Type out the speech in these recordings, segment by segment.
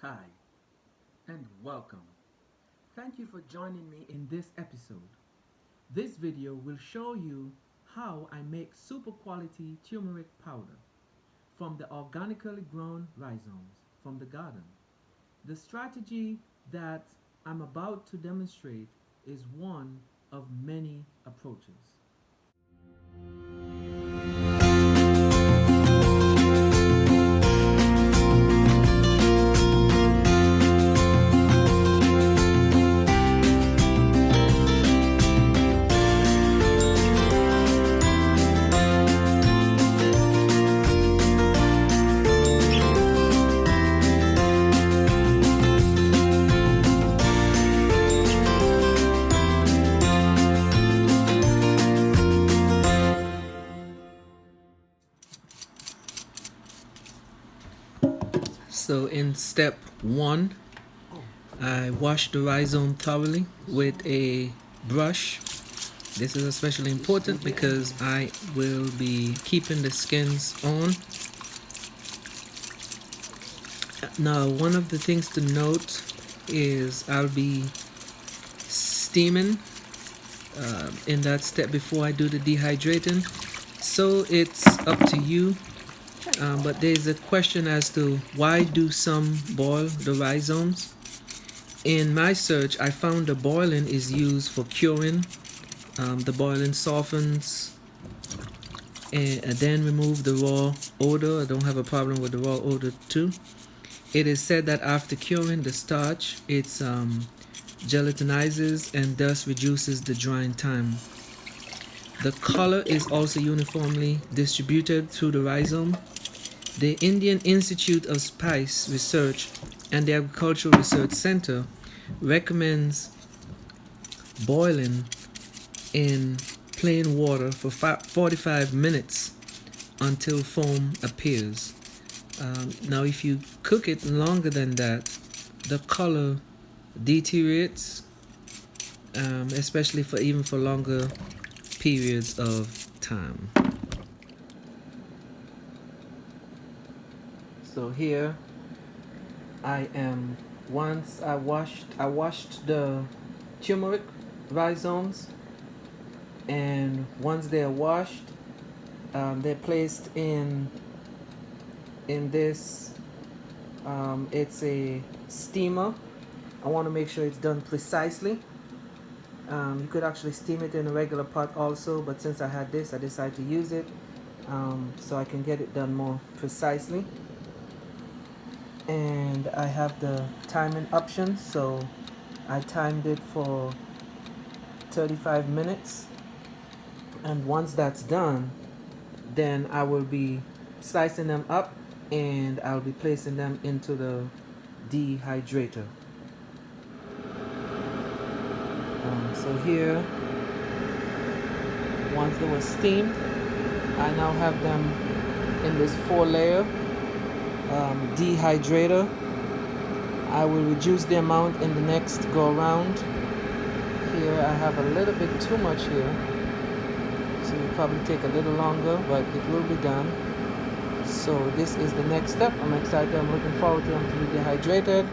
Hi, and welcome. Thank you for joining me in this episode. This video will show you how I make super quality turmeric powder from the organically grown rhizomes from the garden. The strategy that I'm about to demonstrate is one of many approaches. So in step 1, I wash the rhizome thoroughly with a brush. This is especially important because I will be keeping the skins on. Now, one of the things to note is I'll be steaming in that step before I do the dehydrating. So it's up to you. But there's a question as to why do some boil the rhizomes? In my search, I found the boiling is used for curing. The boiling softens and then remove the raw odor. I don't have a problem with the raw odor too. It is said that after curing the starch, it gelatinizes and thus reduces the drying time. The color is also uniformly distributed through the rhizome. The Indian Institute of Spice Research and the Agricultural Research Center recommends boiling in plain water for 45 minutes until foam appears. Now, if you cook it longer than that, the color deteriorates, especially even for longer periods of time. So here I am. Once I washed the turmeric rhizomes, and once they're washed, they're placed in this. It's a steamer. I want to make sure it's done precisely. You could actually steam it in a regular pot also, but since I had this, I decided to use it so I can get it done more precisely. And I have the timing option, so I timed it for 35 minutes, and once that's done, then I will be slicing them up and I'll be placing them into the dehydrator. So here, once they were steamed, I now have them in this 4-layer dehydrator. I will reduce the amount in the next go around. Here I have a little bit too much here, so it will probably take a little longer, but it will be done. So this is the next step. I'm excited. I'm looking forward to them to be dehydrated,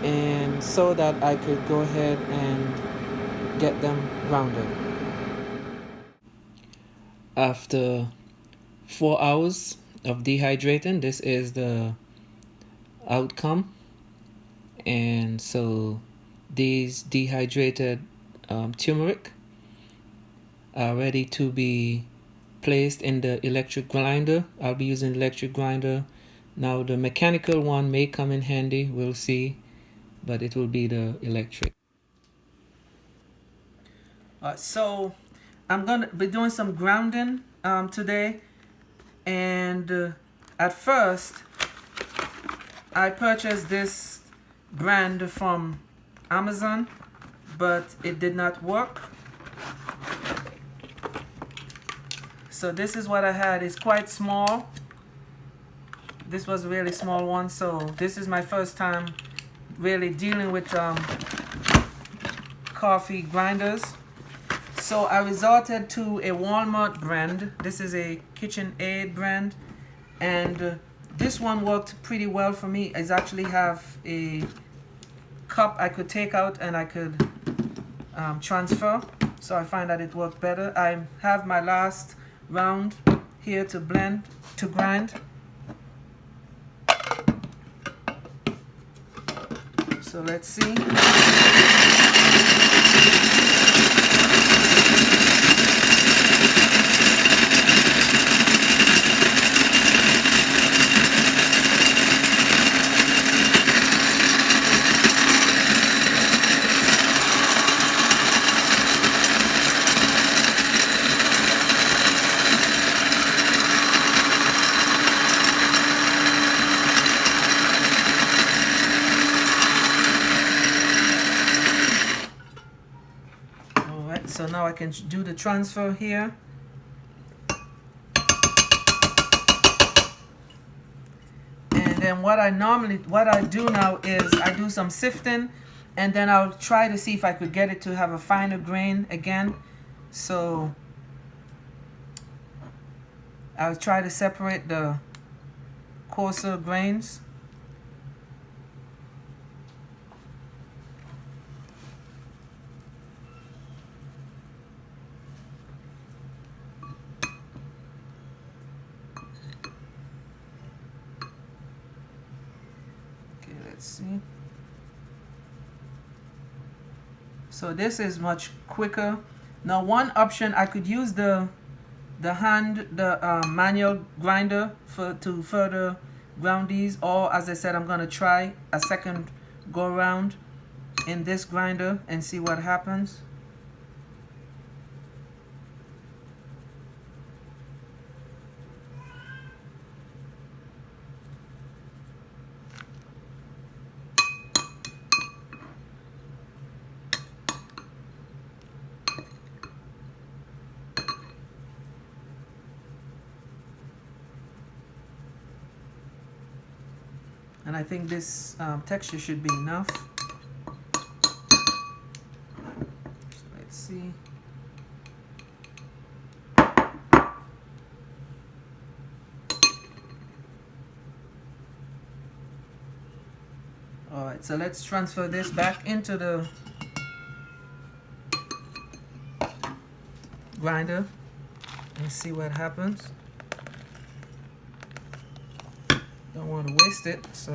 and so that I could go ahead and get them grounded. After 4 hours of dehydrating, this is the outcome. And so these dehydrated turmeric are ready to be placed in the electric grinder. I'll be using electric grinder. Now the mechanical one may come in handy, we'll see, but it will be the electric. So I'm gonna be doing some grounding today, and at first I purchased this brand from Amazon, but it did not work. So this is what I had. It's quite small. This was a really small one, so this is my first time really dealing with coffee grinders. So I resorted to a Walmart brand. This is a KitchenAid brand, and this one worked pretty well for me. I actually have a cup I could take out and I could transfer, so I find that it worked better. I have my last round here to blend, to grind. So let's see. So now I can do the transfer here. And then what I do now is I do some sifting, and then I'll try to see if I could get it to have a finer grain again. So I'll try to separate the coarser grains. Let's see. So this is much quicker. Now one option, I could use the manual grinder to further ground these, or as I said, I'm gonna try a second go around in this grinder and see what happens. And I think this texture should be enough. So let's see. All right, so let's transfer this back into the grinder and see what happens. Don't want to waste it, so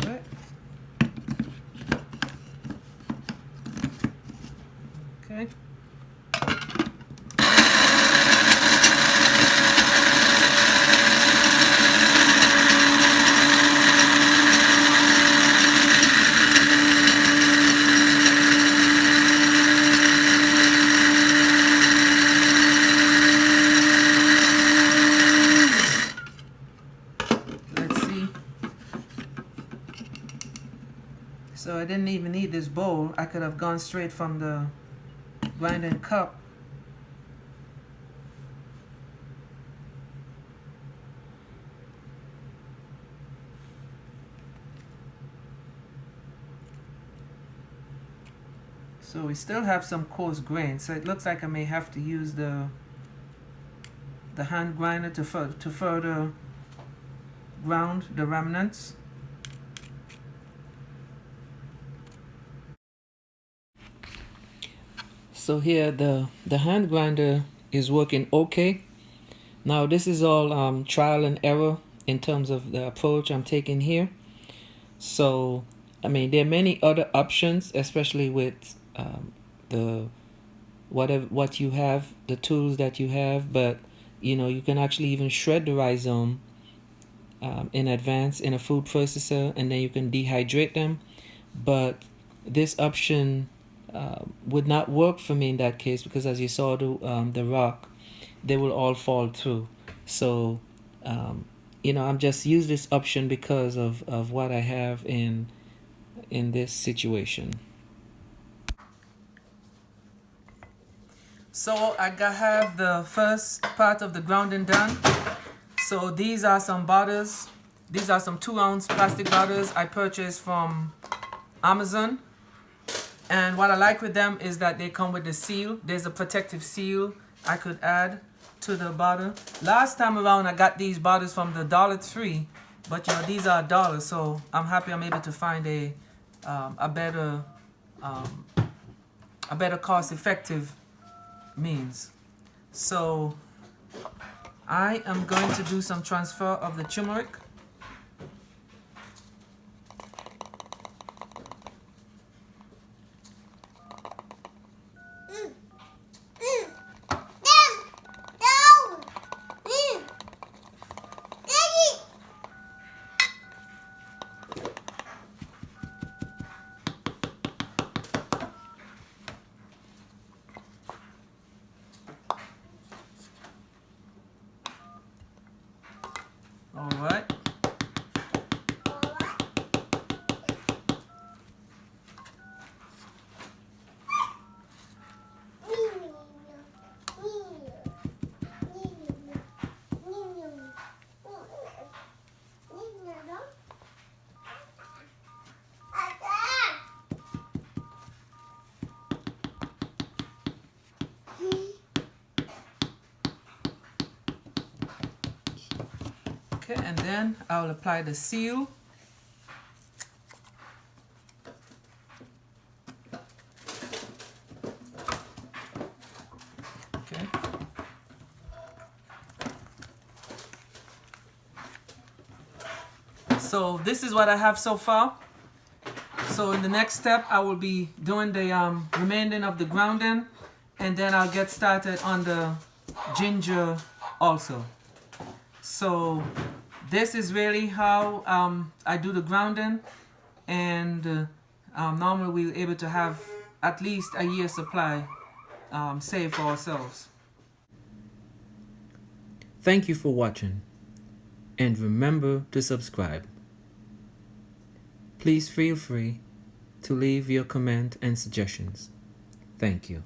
alright. Okay. So I didn't even need this bowl. I could have gone straight from the grinding cup. So we still have some coarse grain, so it looks like I may have to use the hand grinder to further ground the remnants. So here the hand grinder is working okay. Now this is all trial and error in terms of the approach I'm taking here. So I mean, there are many other options, especially with what you have, the tools that you have, but you know, you can actually even shred the rhizome in advance in a food processor, and then you can dehydrate them. But this option would not work for me in that case, because as you saw the rock, they will all fall through. So you know, I'm just use this option because of what I have in this situation. So I have the first part of the grounding done. So these are some bottles. These are some 2-ounce plastic bottles I purchased from Amazon. And what I like with them is that they come with the seal. There's a protective seal I could add to the bottle. Last time around I got these bottles from the Dollar Tree, but you know, these are $1, so I'm happy I'm able to find a better cost-effective means. So I am going to do some transfer of the turmeric. All right. Okay, and then I will apply the seal. Okay. So this is what I have so far. So in the next step, I will be doing the remaining of the grounding, and then I'll get started on the ginger also. So this is really how I do the grounding, and normally we're able to have at least a year's supply saved for ourselves. Thank you for watching, and remember to subscribe. Please feel free to leave your comment and suggestions. Thank you.